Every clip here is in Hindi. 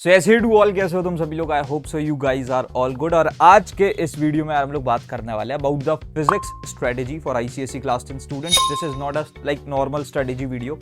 So yes hey to all, कैसे हो तुम सभी लोग? I hope so you guys are all good. और आज के इस वीडियो में हम लोग बात करने वाले हैं about the physics strategy for ICSE class 10 students. This is not a like normal strategy video.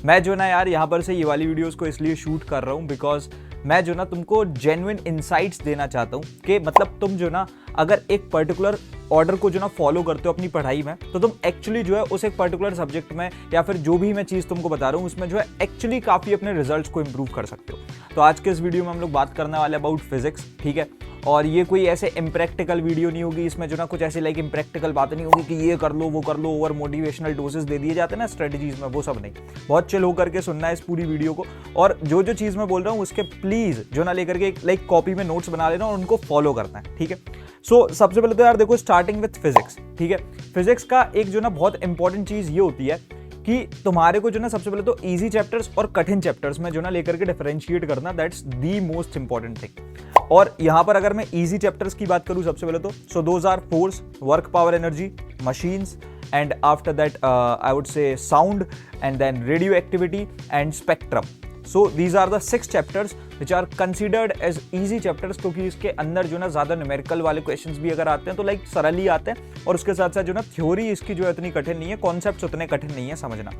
मैं जो ना यार यहाँ पर से ये वाली वीडियोस को इसलिए शूट कर रहा हूँ बिकॉज मैं जो ना तुमको जेन्युइन इनसाइट्स देना चाहता हूँ कि मतलब तुम जो ना अगर एक पर्टिकुलर ऑर्डर को जो ना फॉलो करते हो अपनी पढ़ाई में, तो तुम एक्चुअली जो है उस एक पर्टिकुलर सब्जेक्ट में या फिर जो भी मैं चीज़ तुमको बता रहा हूँ उसमें जो है एक्चुअली काफ़ी अपने रिजल्ट्स को इंप्रूव कर सकते हो। तो आज के इस वीडियो में हम लोग बात करने वाले अबाउट फिजिक्स, ठीक है। और ये कोई ऐसे इम्प्रैक्टिकल वीडियो नहीं होगी, इसमें जो ना कुछ ऐसी लाइक इम्प्रैक्टिकल बातें नहीं होगी कि ये कर लो वो कर लो, ओवर मोटिवेशनल डोसेस दे दिए जाते हैं ना स्ट्रेटजीज में, वो सब नहीं। बहुत चिल होकर के सुनना है इस पूरी वीडियो को, और जो जो चीज़ मैं बोल रहा हूँ उसके प्लीज़ जो ना लेकर के लाइक कॉपी में नोट्स बना लेना और उनको फॉलो करना है, ठीक है। सो सबसे पहले तो यार देखो, स्टार्टिंग विथ फिजिक्स, ठीक है। फिजिक्स का एक जो ना बहुत इंपॉर्टेंट चीज़ ये होती है कि तुम्हारे को जो ना सबसे पहले तो इजी चैप्टर्स और कठिन चैप्टर्स में जो ना लेकर के डिफरेंशिएट करना, that's the most important thing. और यहां पर अगर मैं इजी चैप्टर्स की बात करूं सबसे पहले तो so those are force, work, power, energy, machines, and after that I would say sound, and then radioactivity and spectrum. So these are the 6 chapters which are considered as easy chapters, क्योंकि इसके अंदर जो ना ज़्यादा न्यूमेरिकल वाले क्वेश्चंस भी अगर आते हैं तो लाइक सरल ही आते हैं, और उसके साथ साथ जो ना थ्योरी इसकी जो है इतनी कठिन नहीं है, कॉन्सेप्ट्स उतने कठिन नहीं है समझना।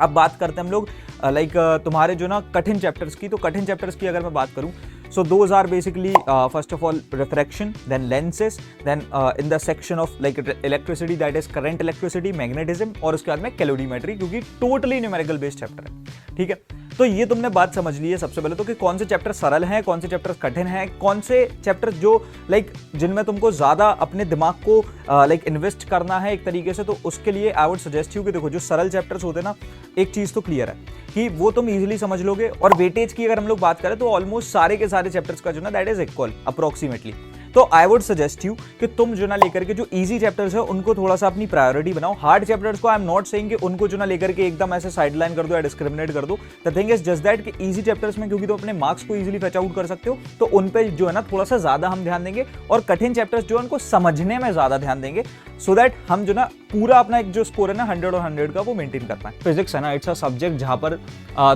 अब बात करते हैं हम लोग लाइक तुम्हारे जो ना कठिन चैप्टर्स की। तो कठिन चैप्टर्स की अगर मैं बात करूं, so those are basically first of all refraction, then lenses, then in the section of like electricity, that is current electricity, magnetism, और उसके बाद में कैलोरीमेट्री, क्योंकि टोटली न्यूमेरिकल बेस्ड चैप्टर है, ठीक है। तो ये तुमने बात समझ ली है सबसे पहले तो कि कौन से चैप्टर सरल हैं, कौन से चैप्टर कठिन हैं, कौन से चैप्टर जो लाइक जिनमें तुमको ज़्यादा अपने दिमाग को लाइक इन्वेस्ट करना है एक तरीके से। तो उसके लिए आई वुड सजेस्ट यू कि देखो, जो सरल चैप्टर्स होते हैं ना, एक चीज़ तो क्लियर है कि वो तुम इजीली समझ लोगे। और वेटेज की अगर हम लोग बात करें तो ऑलमोस्ट सारे के सारे चैप्टर्स का जो ना दैट इज इक्वल अप्रोक्सीमेटली। तो आई वुड सजेस्ट यू कि तुम जो ना लेकर के जो इजी चैप्टर्स है उनको थोड़ा सा अपनी प्रायोरिटी बनाओ। हार्ड चैप्टर्स को आई एम नॉट सेइंग कि उनको जो ना लेकर के एकदम ऐसे साइडलाइन कर दो या डिस्क्रिमिनेट कर दो। The thing is just that कि इजी चैप्टर्स में क्योंकि तुम अपने मार्क्स को इजीली फेच आउट कर सकते हो, तो उन पे जो है ना थोड़ा सा ज्यादा हम ध्यान देंगे, और कठिन चैप्टर्स जो है उनको समझने में ज्यादा ध्यान देंगे, सो दैट हम जो ना पूरा अपना एक जो स्कोर है ना 100 और 100 का वो मेंटेन कर पाए। फिजिक्स है ना, इट्स अ सब्जेक्ट जहां पर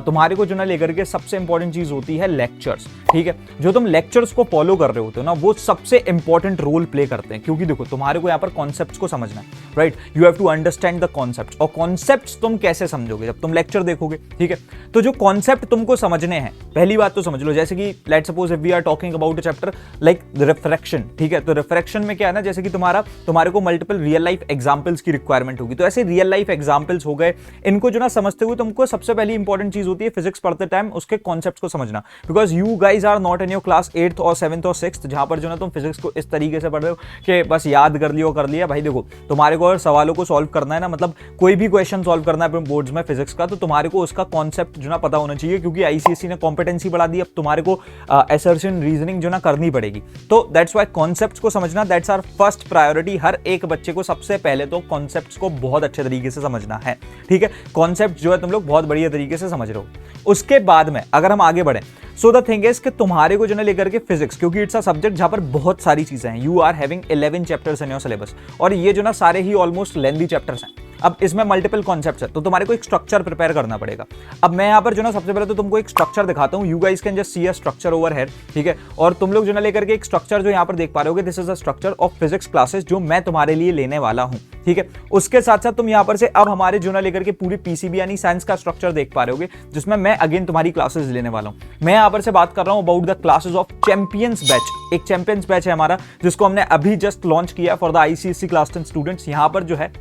तुम्हारे को जो ना लेकर के सबसे इंपॉर्टेंट चीज होती है लेक्चर्स, ठीक है। जो तुम लेक्चर्स को फॉलो कर रहे होते हो ना, वो सबसे इंपॉर्टेंट रोल प्ले करते हैं, क्योंकि देखो तुम्हारे को यहाँ पर कॉन्सेप्ट्स को समझना है, right. You have to understand the concepts, और कॉन्सेप्ट्स तुम कैसे समझोगे जब तुम लेक्चर देखोगे, ठीक है। तो जो कॉन्सेप्ट तुमको समझने हैं, पहली बात तो समझ लो, जैसे कि let's suppose if we are talking about a chapter like refraction, ठीक है। तो रिफ्रैक्शन में क्या है ना, जैसे कि तुम्हारे को मल्टीपल रियल लाइफ एग्जांपल्स की रिक्वायरमेंट होगी। तो ऐसे रियल लाइफ एग्जांपल्स हो गए, इनको जो ना समझते हुए तुमको सबसे पहली इंपॉर्टेंट चीज होती है फिजिक्स पढ़ते टाइम उसके कॉन्सेप्ट्स को समझना, because you guys are not in your class 8th और 7th और 6th, जहां पर जो ना तुम फिजिक्स को इस तरीके से पढ़ रहे हो कि बस याद कर लिया भाई। देखो, तुम्हारे को अगर सवालों को सॉल्व करना है ना, मतलब कोई भी क्वेश्चन सॉल्व करना है अपने बोर्ड्स में फिजिक्स का, तो तुम्हारे को उसका कॉन्सेप्ट जो ना पता होना चाहिए, क्योंकि आईसीएसई ने कॉम्पिटेंसी बढ़ा दी। अब तुम्हारे को असर्शन रीजनिंग जो ना करनी पड़ेगी। तो दैट्स व्हाई कॉन्सेप्ट्स को समझना, दैट्स आवर फर्स्ट प्रायोरिटी। हर एक बच्चे को सबसे पहले तो कॉन्सेप्ट्स को बहुत अच्छे तरीके से समझना है, ठीक है। कॉन्सेप्ट जो है तुम लोग बहुत बढ़िया तरीके से समझ रहे हो। उसके बाद में अगर हम आगे बढ़े, सो द थिंग इज कि तुम्हारे को जो ना लेकर के फिजिक्स, क्योंकि इट्स अ सब्जेक्ट जहां पर बहुत सारी चीजें हैं, you are having 11 chapters in your syllabus, और ये जो ना सारे ही ऑलमोस्ट लेंथी चैप्टर्स हैं। अब इसमें मल्टीपल कॉन्सेप्ट्स है, तो तुम्हारे को एक स्ट्रक्चर प्रिपेयर करना पड़ेगा। अब मैं यहाँ पर जो ना सबसे पहले तो तुमको एक स्ट्रक्चर दिखाता हूँ। You guys can just see a structure over here, ठीक है। और तुम लोग जो ना लेकर के एक स्ट्रक्चर जो यहाँ पर देख पा रहे होगे, this is a structure of physics classes जो मैं तुम्हारे लिए लेने वाला हूँ, ठीक है। उसके साथ साथ तुम यहाँ पर से अब हमारे जो ना लेकर के पूरी पीसीबी यानी साइंस का स्ट्रक्चर देख पा रहे होगे, जिसमें मैं अगेन तुम्हारी क्लासेस लेने वाला हूँ। मैं यहाँ पर से बात कर रहा हूँ about the classes of champions batch. एक चैंपियंस बैच है हमारा, जिसको हमने अभी जस्ट लॉन्च किया for the ICSE class 10 students. यहाँ पर जो है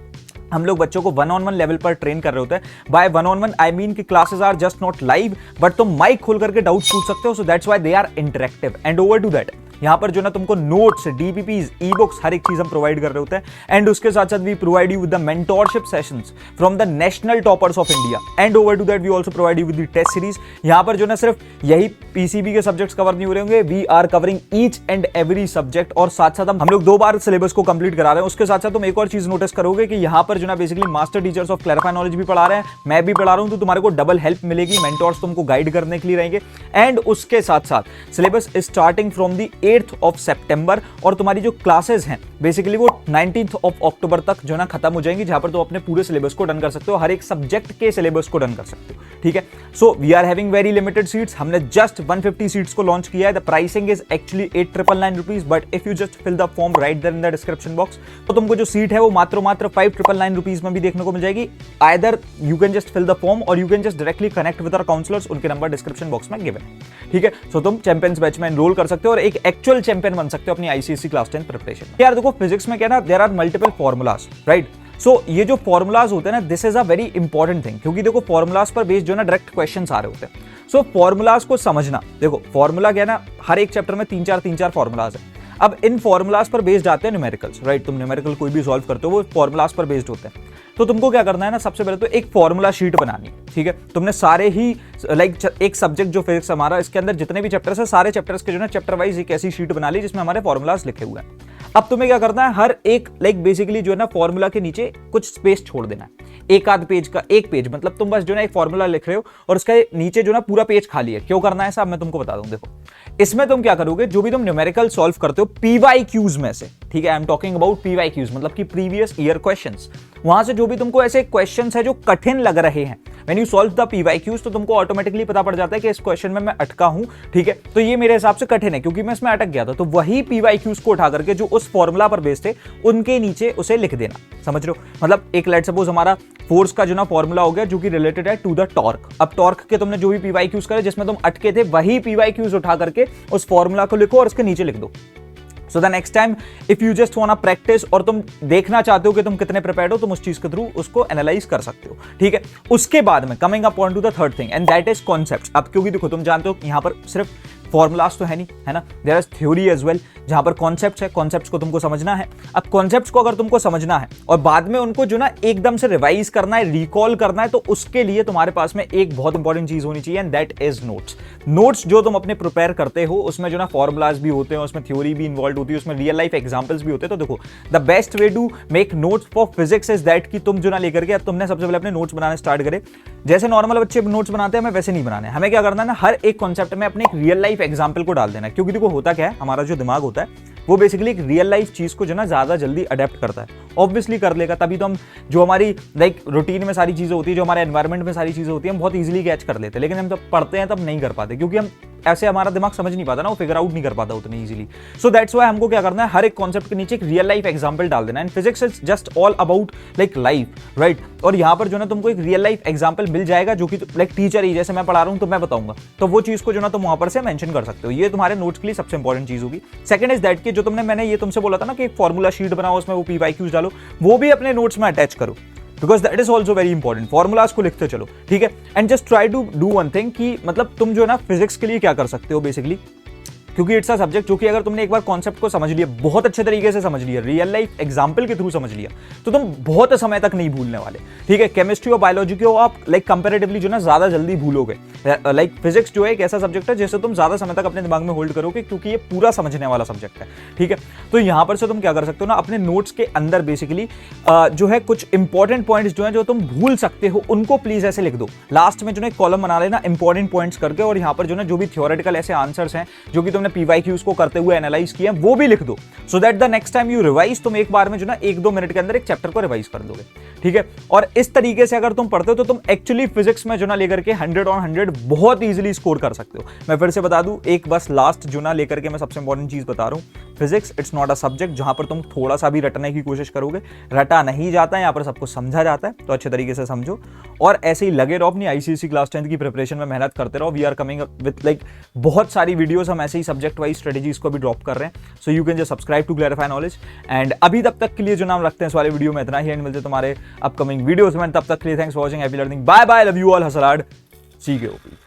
हम लोग बच्चों को 1-on-1 लेवल पर ट्रेन कर रहे होते हैं। बाय 1-on-1 आई मीन कि classes are just not live, but तुम माइक खोल करके डाउट पूछ सकते हो, so that's why they are interactive. And over to that, यहाँ पर जो ना तुमको नोट्स, डीपीपीज, ई बुक्स, हर एक चीज हम प्रोवाइड कर रहे होते हैं। एंड उसके साथ साथ we provide you with the mentorship sessions from the national toppers of India. And over to that we also provide you with the test series. यहाँ पर जो ना सिर्फ यही पीसीबी के सब्जेक्ट्स कवर नहीं हो रहे होंगे, we are covering each and every subject, और साथ साथ हम लोग 2 बार सिलेबस को कंप्लीट करा रहे हैं। उसके साथ साथ तुम एक और चीज नोटिस करोगे कि यहाँ पर जो ना basically master teachers of clarify knowledge भी पढ़ा रहे हैं, मैं भी पढ़ा रहा हूँ, तो तुम्हारे को डबल हेल्प मिलेगी। मेंटोर्स तुमको गाइड करने के लिए रहेंगे। एंड उसके साथ साथ syllabus starting from the 8th of सितंबर और तुम्हारी जो क्लासेस हैं बेसिकली वो 19th ऑफ अक्टूबर तक जो ना खत्म हो जाएंगी, जहां पर तुम अपने पूरे सिलेबस को डन कर सकते हो, हर एक सब्जेक्ट के सिलेबस को डन कर सकते हो। ठीक है, so we are having very limited seats, हमने जस्ट 150 सीट्स को लॉन्च किया है। The pricing is actually 8,999 rupees, but if you just fill the form right there in the description box, तो तुमको जो सीट है वो मात्र 5,999 रुपीज में भी देखने को मिल जाएगी। Either you can just fill the form और you can just directly connect with our counsellors, उनके नंबर डिस्क्रिप्शन बॉक्स में गिवन है। ठीक है, सो तुम चैंपियंस बैच में एनरोल कर सकते हो और एक एक्चुअल चैंपियन बन सकते हो अपनी आईसीएसई क्लास 10 प्रिपरेशन। यार देखो फिजिक्स में क्या ना, there are multiple formulas, right. So ये जो फॉर्मूलाज होते हैं ना, this is a very important thing, क्योंकि देखो फॉर्मूलाज पर बेस्ड जो ना डायरेक्ट क्वेश्चंस आ रहे होते हैं। सो फॉर्मूलाज को समझना, देखो फॉर्मूला क्या है ना, हर एक चैप्टर में 3-4 फॉर्मूलाज है। अब इन फॉर्मूलाज पर बेस्ड आते हैं न्यूमेरिकल्स, राइट। तुम न्यूमेरिकल कोई भी सॉल्व करते हो वो फॉर्मूलाज पर बेस्ड होते हैं। तो तुमको क्या करना है ना, सबसे पहले तो एक फॉर्मूला शीट बनानी, ठीक है। तुमने सारे ही एक सब्जेक्ट जो फिजिक्स हमारा, इसके अंदर जितने भी चैप्टर्स है, सारे चैप्टर्स के जो ना चैप्टर वाइज एक ऐसी शीट बना ली जिसमें हमारे फॉर्मूलाज लिखे हुए हैं। अब तुम्हें क्या करना है, हर एक बेसिकली जो है ना फॉर्मूला के नीचे कुछ स्पेस छोड़ देना है, एक आध पेज का, एक पेज मतलब तुम बस जो ना एक फॉर्मूला लिख रहे हो और उसका नीचे जो ना पूरा पेज खाली है। क्यों करना है ऐसा, मैं तुमको बता दूं। देखो इसमें तुम क्या करोगे, जो भी तुम न्यूमेरिकल सॉल्व करते हो पीवाईक्यूज में से, ठीक है, I am talking about PYQs, मतलब कि प्रीवियस ईयर क्वेश्चंस, वहां से जो भी तुमको ऐसे क्वेश्चंस है जो कठिन लग रहे हैं, when you solve the PYQs, तो तुमको ऑटोमेटिकली पता पड़ जाता है कि इस क्वेश्चन में मैं अटका हूं, ठीक है, तो ये मेरे हिसाब से कठिन है क्योंकि मैं इसमें अटक गया था। तो वही पीवाईक्यूज को उठा करके जो उस फॉर्मूला पर बेस्ड थे उनके नीचे उसे लिख देना, समझ रहे हो। मतलब एक लेट सपोज हमारा फोर्स का जो ना फॉर्मूला हो गया जो कि रिलेटेड है टू द टॉर्क। अब टॉर्क के तुमने जो भी पीवाईक्यूज करे जिसमें तुम अटके थे, वही पीवाईक्यूज उठा करके उस फॉर्मूला को लिखो और उसके नीचे लिख दो। So the next time if you just want practice और तुम देखना चाहते हो कि तुम कितने प्रिपेयर्ड हो, तुम उस चीज के थ्रू उसको एनालाइज कर सकते हो, ठीक है। उसके बाद में coming up on to the third thing and that is concepts. अब क्योंकि देखो तुम जानते हो यहां पर सिर्फ फॉर्मुलाज तो है नहीं, है ना, there is theory as well, जहां पर कॉन्सेप्ट्स है, कॉन्सेप्ट्स को तुमको समझना है। अब कॉन्सेप्ट्स को अगर तुमको समझना है और बाद में उनको जो ना एकदम से रिवाइज करना है, रिकॉल करना है, तो उसके लिए तुम्हारे पास में एक बहुत इंपॉर्टेंट चीज होनी चाहिए and that is notes. Notes जो तुम अपने प्रिपेयर करते हो उसमें जो ना फॉर्मुलाज भी होते हैं, उसमें थ्योरी भी इन्वॉल्व होती है, उसमें रियल लाइफ एग्जांपल्स भी होते हैं। तो देखो the best way to make notes for physics is that कि तुम जो ना लेकर के अब तुमने सबसे पहले अपने नोट्स बनाने स्टार्ट करे। जैसे नॉर्मल बच्चे नोट्स बनाते हैं, हमें वैसे नहीं बनाने। हमें क्या करना है ना, हर एक कॉन्सेप्ट में अपने एक रियल लाइफ एग्जांपल को डाल देना है, क्योंकि देखो होता क्या है, हमारा जो दिमाग होता है वो बेसिकली एक रियल लाइफ चीज को जो ना ज्यादा जल्दी अडेप्ट करता है। ऑब्वियसली कर लेगा, तभी तो हम जो हमारी रूटीन में सारी चीजें होती है, जो हमारे एनवायरमेंट में सारी चीजें होती है, हम बहुत इजीली कैच कर लेते हैं। लेकिन हम जब पढ़ते हैं तब नहीं कर पाते, क्योंकि हम ऐसे हमारा दिमाग समझ नहीं पाता ना, वो फिगर आउट नहीं कर पाता उतनी इजीली। सो दैट्स व्हाई हमको क्या करना है, हर एक कॉन्सेप्ट के नीचे एक रियल लाइफ एग्जांपल डाल देना। And physics is just all about life, right. और यहाँ पर जो ना तुमको एक रियल लाइफ एग्जांपल मिल जाएगा जो कि टीचर ही, जैसे मैं पढ़ा रहा हूँ तो मैं बताऊंगा, तो वो चीज को जो ना तुम वहां पर से मेंशन कर सकते हो। ये तुम्हारे नोट्स के लिए सबसे इंपॉर्टेंट चीज होगी। सेकंड इज दैट कि जो मैंने ये तुमसे बोला था ना कि एक फॉर्मूला शीट बनाओ, उसमें वो पीवाईक्यूज डालो, वो भी अपने नोट्स में अटैच करो, because that is also very important. Formulas को लिखते चलो, ठीक है। And just try to do one thing कि मतलब तुम जो ना फिजिक्स के लिए क्या कर सकते हो बेसिकली, क्योंकि इट्स अ सब्जेक्ट जो कि अगर तुमने एक बार कॉन्सेप्ट को समझ लिया, बहुत अच्छे तरीके से समझ लिया, रियल लाइफ एग्जांपल के थ्रू समझ लिया, तो तुम बहुत समय तक नहीं भूलने वाले, ठीक है। केमिस्ट्री और बायोलॉजी को आप कंपैरेटिवली जो ना ज्यादा जल्दी भूलोगे। फिजिक्स जो है एक ऐसा सब्जेक्ट है जिसे तुम ज्यादा समय तक अपने दिमाग में होल्ड करोगे, क्योंकि ये पूरा समझने वाला सब्जेक्ट है, ठीक है। तो यहां पर से तुम क्या कर सकते हो ना, अपने नोट्स के अंदर बेसिकली जो है कुछ इंपॉर्टेंट पॉइंट्स जो है जो तुम भूल सकते हो, उनको प्लीज ऐसे लिख दो। लास्ट में जो ना एक कॉलम बना लेना इंपॉर्टेंट पॉइंट्स करके, और यहां पर जो ना जो भी थ्योरेटिकल ऐसे आंसर्स हैं जो कि तुमने पीवाईक्यूज को करते हुए एनालाइज किया, वो भी लिख दो, so that the next time you revise, तुम एक बार में जो ना 1-2 मिनट के अंदर एक चैप्टर को रिवाइज कर दोगे, ठीक है। और इस तरीके से अगर तुम पढ़ते हो तो तुम एक्चुअली फिजिक्स में जो ना लेकर के 100 on 100 बहुत इजीली स्कोर कर सकते हो। मैं फिर से बता दूं, एक बस लास्ट जो ना लेकर के मैं सबसे इंपॉर्टेंट चीज बता रहा हूं, physics it's not a subject जहां पर तुम थोड़ा सा भी रटने की कोशिश करोगे, रटा नहीं जाता है, यहाँ पर सबको समझा जाता है। तो अच्छे तरीके से समझो और ऐसे ही लगे रहो अपनी आईसीएसई क्लास 10 की प्रिपरेशन में, मेहनत करते रहो। वी आर कमिंग विद बहुत सारी वीडियोस, हम ऐसे ही सब्जेक्ट वाइज स्ट्रेटेजीज को भी ड्रॉप कर रहे हैं। So you can just subscribe to clarify knowledge. And अभी तब तक के लिए जो नाम रखते हैं इस वाले वीडियो में इतना ही, एंड मिलते तुम्हारे अपकमिंग वीडियोस में। तब तक के लिए thanks for watching, happy learning, bye bye, love you all, हसलाड, सी के ओपी।